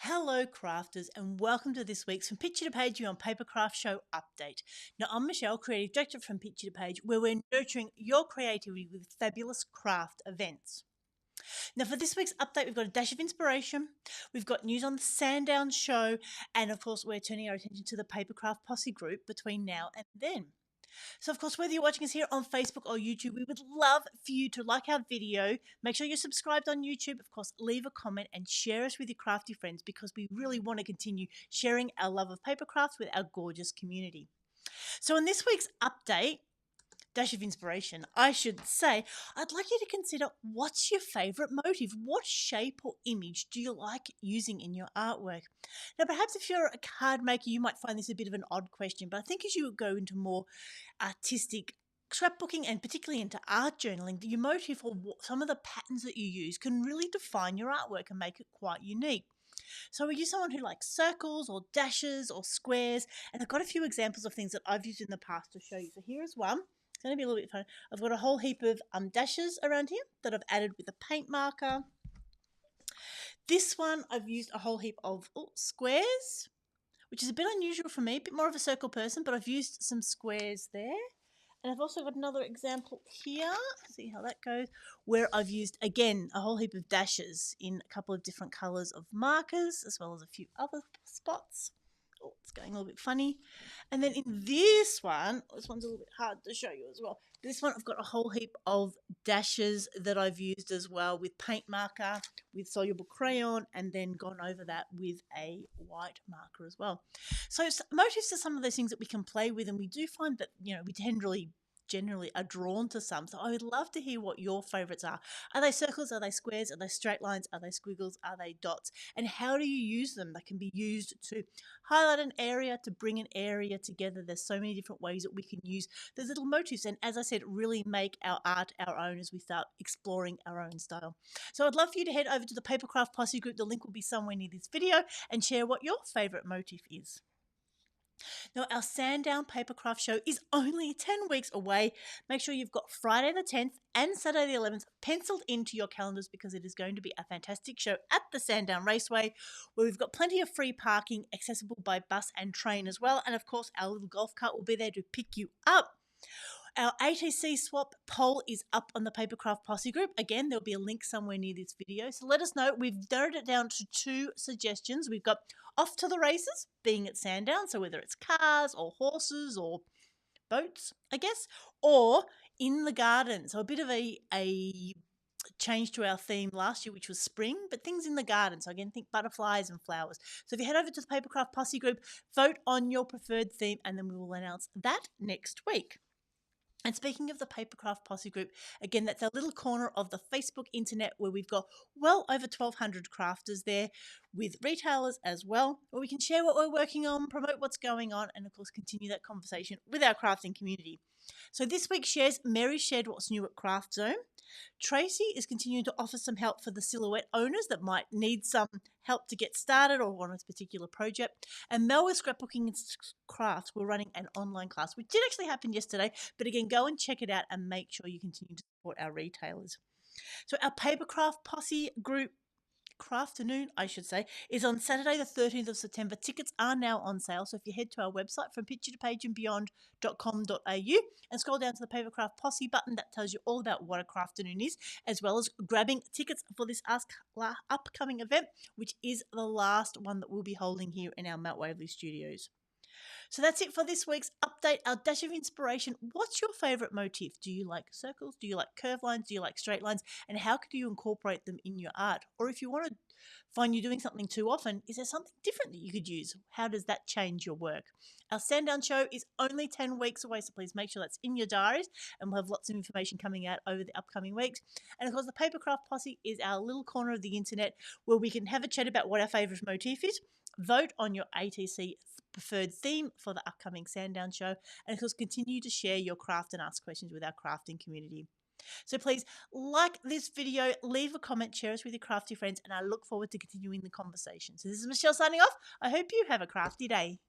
Hello crafters and welcome to this week's From Picture to Page on Papercraft Show update. Now I'm Michelle, Creative Director from Picture to Page, where we're nurturing your creativity with fabulous craft events. Now for this week's update, we've got a dash of inspiration, we've got news on the SANDOWN show, and of course we're turning our attention to the Papercraft Posse group between now and then. So, of course, whether you're watching us here on Facebook or YouTube, we would love for you to like our video. Make sure you're subscribed on YouTube. Of course, leave a comment and share us with your crafty friends because we really want to continue sharing our love of paper crafts with our gorgeous community. So, in this week's update, dash of inspiration, I should say, I'd like you to consider what's your favourite motif? What shape or image do you like using in your artwork? Now, perhaps if you're a card maker, you might find this a bit of an odd question, but I think as you go into more artistic scrapbooking and particularly into art journaling, your motif or some of the patterns that you use can really define your artwork and make it quite unique. So are you someone who likes circles or dashes or squares? And I've got a few examples of things that I've used in the past to show you. So here's one. It's going to be a little bit fun. I've got a whole heap of dashes around here that I've added with a paint marker. This one I've used a whole heap of squares, which is a bit unusual for me, a bit more of a circle person, but I've used some squares there. And I've also got another example here, see how that goes, where I've used, again, a whole heap of dashes in a couple of different colours of markers, as well as a few other spots. Oh, it's going a little bit funny. And then in this one's a little bit hard to show you as well. This one, I've got a whole heap of dashes that I've used as well with paint marker, with soluble crayon, and then gone over that with a white marker as well. So motifs are some of those things that we can play with, and we do find that, we generally are drawn to some. So I would love to hear what your favourites are. Are they circles? Are they squares? Are they straight lines? Are they squiggles? Are they dots? And how do you use them? They can be used to highlight an area, to bring an area together. There's so many different ways that we can use those little motifs. And as I said, really make our art our own as we start exploring our own style. So I'd love for you to head over to the Papercraft Posse group. The link will be somewhere near this video, and share what your favourite motif is. Now, our SANDOWN Papercraft show is only 10 weeks away. Make sure you've got Friday the 10th and Saturday the 11th penciled into your calendars, because it is going to be a fantastic show at the SANDOWN Raceway, where we've got plenty of free parking accessible by bus and train as well. And of course, our little golf cart will be there to pick you up. Our ATC Swap poll is up on the Papercraft Posse group. Again, there'll be a link somewhere near this video. So let us know. We've narrowed it down to 2 suggestions. We've got off to the races, being at SANDOWN, so whether it's cars or horses or boats, I guess, or in the garden. So a bit of a change to our theme last year, which was spring, but things in the garden. So again, think butterflies and flowers. So if you head over to the Papercraft Posse group, vote on your preferred theme, and then we will announce that next week. And speaking of the Papercraft Posse group, again, that's our little corner of the Facebook internet where we've got well over 1,200 crafters there, with retailers as well, where we can share what we're working on, promote what's going on, and of course continue that conversation with our crafting community. So this week shares, Mary shared what's new at Craft Zone. Tracy is continuing to offer some help for the silhouette owners that might need some help to get started or on a particular project. And Mel with Scrapbooking and Crafts, we're running an online class, which did actually happen yesterday. But again, go and check it out and make sure you continue to support our retailers. So our Papercraft Posse group Crafternoon, I should say, is on Saturday the 13th of September. Tickets are now on sale, so if you head to our website from picture to page and beyond.com.au and scroll down to the Papercraft Posse button, that tells you all about what a Crafternoon is, as well as grabbing tickets for this upcoming event, which is the last one that we'll be holding here in our Mount Waverley studios. So that's it for this week's update, our dash of inspiration. What's your favourite motif? Do you like circles? Do you like curved lines? Do you like straight lines? And how could you incorporate them in your art? Or if you want to find you're doing something too often, is there something different that you could use? How does that change your work? Our SANDOWN show is only 10 weeks away, so please make sure that's in your diaries, and we'll have lots of information coming out over the upcoming weeks. And of course, the Papercraft Posse is our little corner of the internet where we can have a chat about what our favourite motif is, vote on your ATC preferred theme for the upcoming SANDOWN show, and of course continue to share your craft and ask questions with our crafting community. So please like this video, leave a comment, share us with your crafty friends, and I look forward to continuing the conversation. So this is Michelle signing off. I hope you have a crafty day.